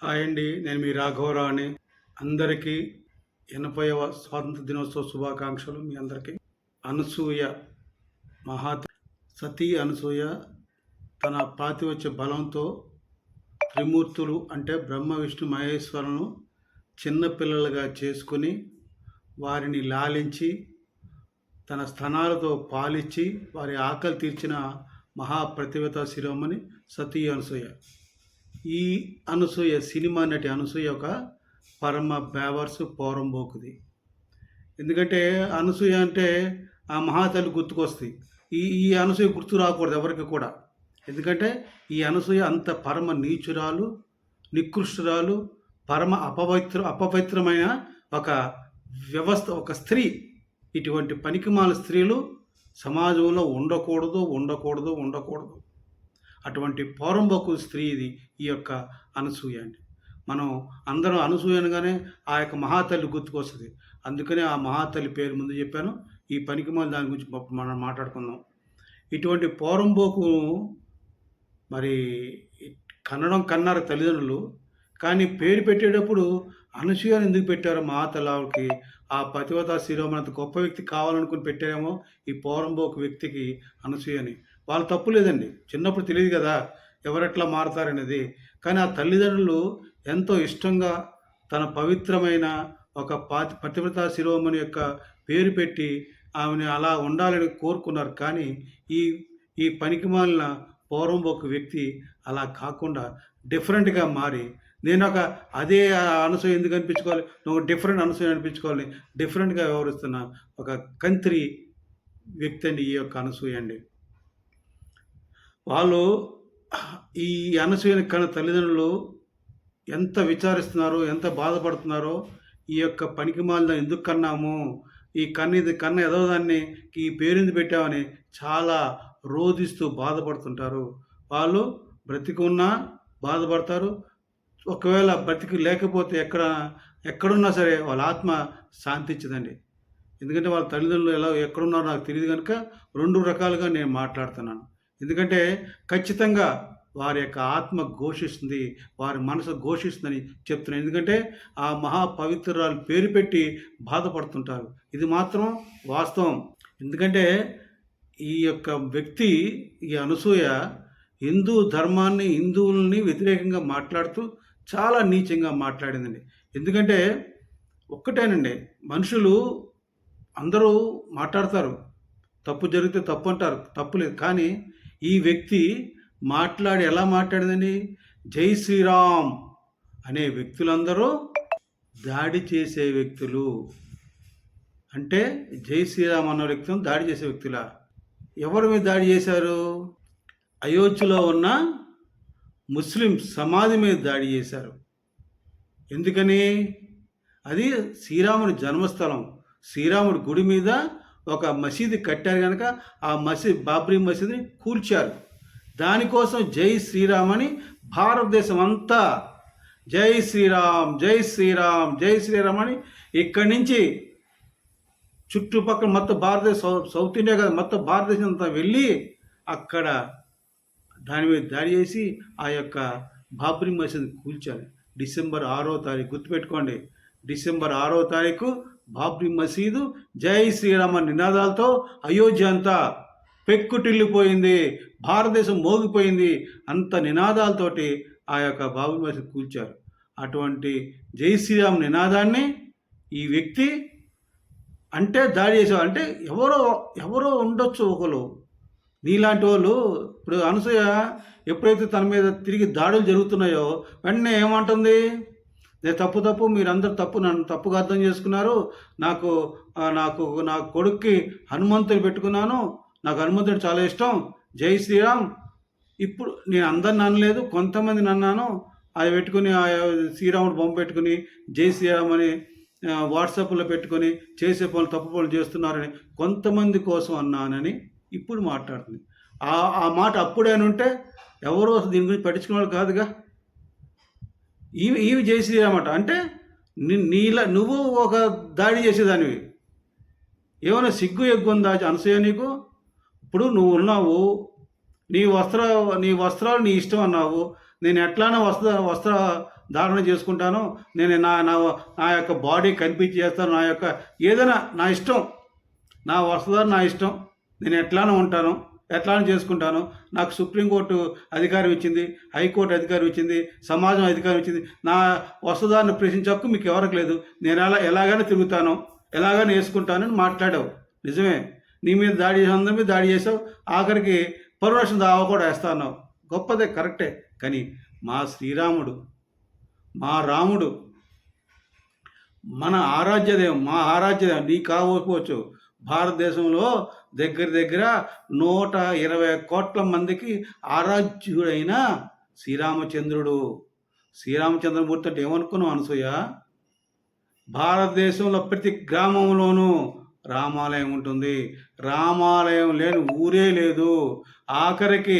Hi అండి. నేను మీ రాఘవరావుని. అందరికీ 80వ స్వాతంత్ర దినోత్సవ శుభాకాంక్షలు మీ అందరికీ. అనసూయ సతీ అనసూయ తన ప్రాతివచ్య బలంతో త్రిమూర్తులు అంటే బ్రహ్మ విష్ణు మహేశ్వరులను చిన్నపిల్లలుగా చేసుకుని వారిని లాలించి తన స్తనాలతో పాలిచ్చి వారి ఆకలి తీర్చిన మహాప్రతిభత శిరోమణి సతీ అనసూయ. ఈ అనసూయ సినిమా నటి అనసూయ ఒక పరమ బేవర్సు పోరంబోకుది. ఎందుకంటే అనసూయ అంటే ఆ మహాతల్లి గుర్తుకొస్తుంది. ఈ ఈ అనసూయ గుర్తు రాకూడదు ఎవరికి కూడా. ఎందుకంటే ఈ అనసూయ అంత పరమ నీచురాలు, నికృష్టురాలు, పరమ అపవిత్రమైన ఒక వ్యవస్థ, ఒక స్త్రీ. ఇటువంటి పనికిమాల స్త్రీలు సమాజంలో ఉండకూడదు. అటువంటి పోరంబోకు స్త్రీ ఇది ఈ యొక్క అనసూయ అండి. మనం అందరం అనసూయ అనగానే ఆ యొక్క మహాతల్లి గుర్తుకొస్తుంది. అందుకనే ఆ మహాతల్లి పేరు ముందు చెప్పాను. ఈ పనికిమాల దాని గురించి మనం మాట్లాడుకుందాం. ఇటువంటి పోరంబోకు మరి కన్నారు తల్లిదండ్రులు. కానీ పేరు పెట్టేటప్పుడు అనసూయని ఎందుకు పెట్టారో మహాతల్లికి, ఆ పతివత శిరోమణి అంత గొప్ప వ్యక్తి కావాలనుకుని పెట్టారేమో ఈ పోరంబోకు వ్యక్తికి అనసూయని. వాళ్ళ తప్పు లేదండి, చిన్నప్పుడు తెలియదు కదా ఎవరెట్లా మారతారనేది. కానీ ఆ తల్లిదండ్రులు ఎంతో ఇష్టంగా తన పవిత్రమైన ఒక పతివ్రత శిరోమణి యొక్క పేరు పెట్టి ఆమెను అలా ఉండాలని కోరుకున్నారు. కానీ ఈ ఈ పనికిమాలిన పోరంబోకు వ్యక్తి అలా కాకుండా డిఫరెంట్గా మారి, నేను ఒక అదే అనసూయ ఎందుకు అనిపించుకోవాలి, నువ్వు డిఫరెంట్ అనసూయ అనిపించుకోవాలి, డిఫరెంట్గా వ్యవహరిస్తున్న ఒక కంత్రి వ్యక్తి అండి ఈ యొక్క అనసూయ అండి. వాళ్ళు ఈ అనసూయని కన్న తల్లిదండ్రులు ఎంత విచారిస్తున్నారో, ఎంత బాధపడుతున్నారో. ఈ యొక్క పనికిమాలిన ఎందుకు కన్నాము, ఈ కన్న ఎదవదాన్ని ఈ పేరుంది పెట్టామని చాలా రోధిస్తూ బాధపడుతుంటారు. వాళ్ళు బ్రతికున్నా బాధపడతారు. ఒకవేళ బ్రతికి లేకపోతే ఎక్కడున్నా సరే వాళ్ళ ఆత్మ శాంతించదండి. ఎందుకంటే వాళ్ళ తల్లిదండ్రులు ఎక్కడున్నారో నాకు తెలియదు కనుక రెండు రకాలుగా నేను మాట్లాడుతున్నాను. ఎందుకంటే ఖచ్చితంగా వారి యొక్క ఆత్మ ఘోషిస్తుంది, వారి మనసు ఘోషిస్తుందని చెప్తున్నాను. ఎందుకంటే ఆ మహాపవిత్రాలు పేరు పెట్టి బాధపడుతుంటారు. ఇది మాత్రం వాస్తవం. ఎందుకంటే ఈ యొక్క వ్యక్తి, ఈ అనసూయ హిందూ ధర్మాన్ని, హిందువుల్ని వ్యతిరేకంగా మాట్లాడుతూ చాలా నీచంగా మాట్లాడిందండి. ఎందుకంటే ఒక్కటేనండి, మనుషులు అందరూ మాట్లాడతారు, తప్పు జరిగితే తప్పు అంటారు, తప్పు లేదు. కానీ ఈ వ్యక్తి ఎలా మాట్లాడిందని, జై శ్రీరామ్ అనే వ్యక్తులందరూ దాడి చేసే వ్యక్తులు. అంటే జై శ్రీరామ్ అన్న వ్యక్తులను దాడి చేసే వ్యక్తులా? ఎవరి మీద దాడి చేశారు? అయోధ్యలో ఉన్న ముస్లిం సమాధి మీద దాడి చేశారు. ఎందుకని? అది శ్రీరాముడి జన్మస్థలం. శ్రీరాముడి గుడి మీద ఒక మసీదు కట్టారు కనుక ఆ బాబ్రీ మసీదుని కూల్చారు. దానికోసం జై శ్రీరామ్ అని భారతదేశం అంతా జై శ్రీరామ్ జై శ్రీరామ్ జై శ్రీరామ్ అని ఇక్కడి నుంచి చుట్టుపక్కల మొత్తం భారతదేశం, సౌత్ ఇండియా కదా, మొత్తం భారతదేశం అంతా వెళ్ళి అక్కడ దాని మీద దాడి చేసి ఆ యొక్క బాబ్రీ మసీదు కూల్చారు. డిసెంబర్ 6వ తారీఖు గుర్తుపెట్టుకోండి. డిసెంబర్ 6వ తారీఖు బాబ్రీ మసీదు జై శ్రీరామ నినాదాలతో అయోధ్య అంతా పెక్కుటిల్లిపోయింది, భారతదేశం మోగిపోయింది. అంత నినాదాలతోటి ఆ యొక్క బాబ్రీ మసీదు కూల్చారు. అటువంటి జై శ్రీరామ్ నినాదాన్ని ఈ వ్యక్తి అంటే దాడి చేసేవారు. అంటే ఎవరో ఉండొచ్చు ఒకరు నీలాంటి వాళ్ళు. ఇప్పుడు అనసూయ ఎప్పుడైతే తన మీద తిరిగి దాడులు జరుగుతున్నాయో వెంటనే ఏమంటుంది, నేను తప్పు మీరందరూ నన్ను తప్పుగా అర్థం చేసుకున్నారు, నాకు నా కొడుక్కి హనుమంతుని పెట్టుకున్నాను, నాకు హనుమంతుడు చాలా ఇష్టం, జై శ్రీరామ్. ఇప్పుడు నేను అందరిని అనలేదు, కొంతమందిని అన్నాను. అది పెట్టుకుని ఆ శ్రీరాముడు బొమ్మ పెట్టుకుని జై శ్రీరామ్ అని వాట్సాప్లో పెట్టుకొని చేసే పనులు, తప్పు పనులు చేస్తున్నారని కొంతమంది కోసం అన్నానని ఇప్పుడు మాట్లాడుతుంది. ఆ మాట అప్పుడేనుంటే ఎవరో దీని గురించి పట్టించుకునే వాళ్ళు కాదుగా. ఈవి జై శ్రీరామ్ అట అంటే నువ్వు ఒక దాడి చేసేదానివి. ఏమైనా సిగ్గు ఎగ్గుందా అనసూయ నీకు? ఇప్పుడు నువ్వు ఉన్నావు, నీ వస్త్రాలు నీ ఇష్టం అన్నావు. నేను ఎట్లానో ధారణ చేసుకుంటాను, నేను నా నా నా యొక్క బాడీ కనిపించి చేస్తాను, నా యొక్క ఏదైనా నా ఇష్టం, నా వస్త్రధారణ నా ఇష్టం, నేను ఎట్లానో ఉంటాను, ఎట్లానో చేసుకుంటాను. నాకు సుప్రీంకోర్టు అధికారం ఇచ్చింది, హైకోర్టు అధికారం ఇచ్చింది, సమాజం అధికారం ఇచ్చింది. నా వస్త్రధారణ ప్రశ్నించే హక్కు మీకు ఎవరికి లేదు. నేను ఎలాగైనా తిరుగుతాను, ఎలాగైనా వేసుకుంటానని మాట్లాడావు. నిజమే, నీ మీద దాడి చేసిన అందరి మీద దాడి చేసావు, ఆఖరికి పరువశం దావా కూడా వేస్తా అన్నావు. గొప్పదే, కరెక్టే. కానీ మా శ్రీరాముడు, మా రాముడు, మన ఆరాధ్యదేవం, మా ఆరాధ్యదేవం నీ కాకపోవచ్చు. భారతదేశంలో దగ్గర దగ్గర 120 కోట్ల మందికి ఆరాధ్యుడైన శ్రీరామచంద్రుడు. శ్రీరామచంద్రమూర్తి అంటే ఏమనుకున్నావు అనసూయ? భారతదేశంలో ప్రతి గ్రామంలోనూ రామాలయం ఉంటుంది. రామాలయం లేని ఊరే లేదు. ఆఖరికి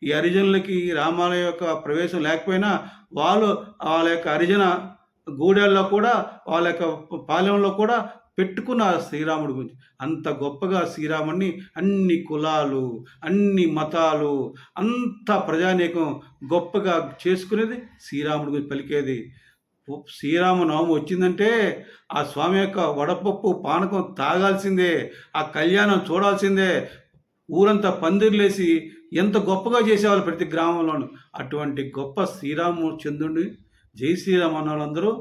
ఈ హరిజనులకి రామాలయం యొక్క ప్రవేశం లేకపోయినా వాళ్ళ యొక్క హరిజన గూడెల్లో కూడా, వాళ్ళ యొక్క పాలెంలో కూడా పెట్టుకున్నారు శ్రీరాముడి గురించి. అంత గొప్పగా శ్రీరాముడిని అన్ని కులాలు, అన్ని మతాలు, అంత ప్రజానీకం గొప్పగా చేసుకునేది శ్రీరాముడి గురించి పలికేది. శ్రీరామనవమి వచ్చిందంటే ఆ స్వామి యొక్క వడపప్పు పానకం తాగాల్సిందే, ఆ కళ్యాణం చూడాల్సిందే. ఊరంతా పందిర్లేసి ఎంత గొప్పగా చేసేవాళ్ళు ప్రతి గ్రామంలోనూ. అటువంటి గొప్ప శ్రీరామచంద్రుడిని జై శ్రీరామ్ అన్న వాళ్ళందరూ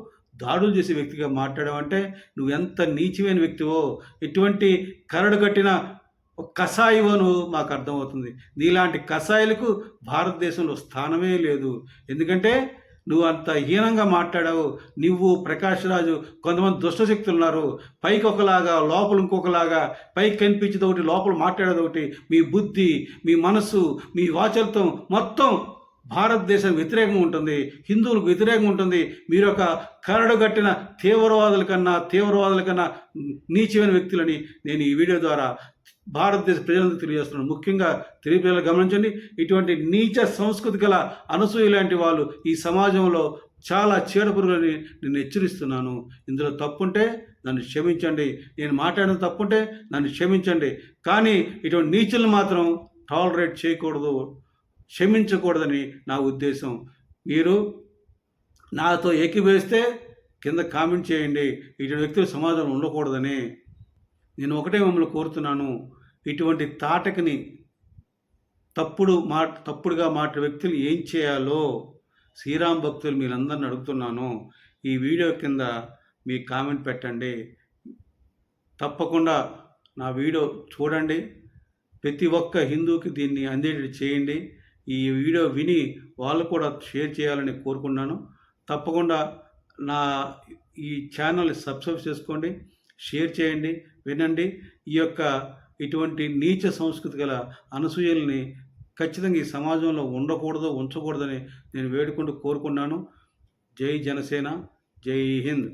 దాడులు చేసే వ్యక్తిగా మాట్లాడావంటే నువ్వు ఎంత నీచమైన వ్యక్తివో, ఎటువంటి కరడు కట్టిన కషాయివో నువ్వు మాకు అర్థమవుతుంది. నీలాంటి కషాయిలకు భారతదేశంలో స్థానమే లేదు. ఎందుకంటే నువ్వు అంత హీనంగా మాట్లాడావు. నువ్వు ప్రకాష్ రాజు, కొంతమంది దుష్టశక్తులు ఉన్నారు, పైకి ఒకలాగా లోపల ఇంకొకలాగా, పైకి కనిపించేది ఒకటి లోపల మాట్లాడేది ఒకటి. మీ బుద్ధి, మీ మనస్సు, మీ వాచల్తం మొత్తం భారతదేశం వ్యతిరేకంగా ఉంటుంది, హిందువులకు వ్యతిరేకంగా ఉంటుంది. మీరు ఒక కరడుగట్టిన తీవ్రవాదుల కన్నా నీచమైన వ్యక్తులని నేను ఈ వీడియో ద్వారా భారతదేశ ప్రజలందరూ తెలియజేస్తున్నాను. ముఖ్యంగా తెలుగు ప్రజలు గమనించండి, ఇటువంటి నీచ సంస్కృతి గల అనసూయ లాంటి వాళ్ళు ఈ సమాజంలో చాలా చీడపురుగులని నేను హెచ్చరిస్తున్నాను. ఇందులో తప్పుంటే నన్ను క్షమించండి, నేను మాట్లాడిన తప్పుంటే నన్ను క్షమించండి. కానీ ఇటువంటి నీచులను మాత్రం టాలరేట్ చేయకూడదు, క్షమించకూడదని నా ఉద్దేశం. మీరు నాతో ఏకీభవిస్తే కింద కామెంట్ చేయండి. ఇటువంటి వ్యక్తులు సమాజంలో ఉండకూడదని. నేను ఒకటే మిమ్మల్ని కోరుతున్నాను, ఇటువంటి తాటకిని తప్పుడుగా మాట్లాడే వ్యక్తులు ఏం చేయాలో శ్రీరామ్ భక్తులు మీరందరిని అడుగుతున్నాను. ఈ వీడియో కింద మీ కామెంట్ పెట్టండి. తప్పకుండా నా వీడియో చూడండి. ప్రతి ఒక్క హిందూకి దీన్ని అందేటట్టు చేయండి. ఈ వీడియో విని వాళ్ళు కూడా షేర్ చేయాలని కోరుకున్నాను. తప్పకుండా నా ఈ ఛానల్ని సబ్స్క్రైబ్ చేసుకోండి, షేర్ చేయండి, వినండి. ఈ యొక్క ఇటువంటి నీచ సంస్కృతి గల అనసూయల్ని ఖచ్చితంగా ఈ సమాజంలో ఉండకూడదు, ఉంచకూడదని నేను వేడుకుంటూ కోరుకున్నాను. జై జనసేన, జై హింద్.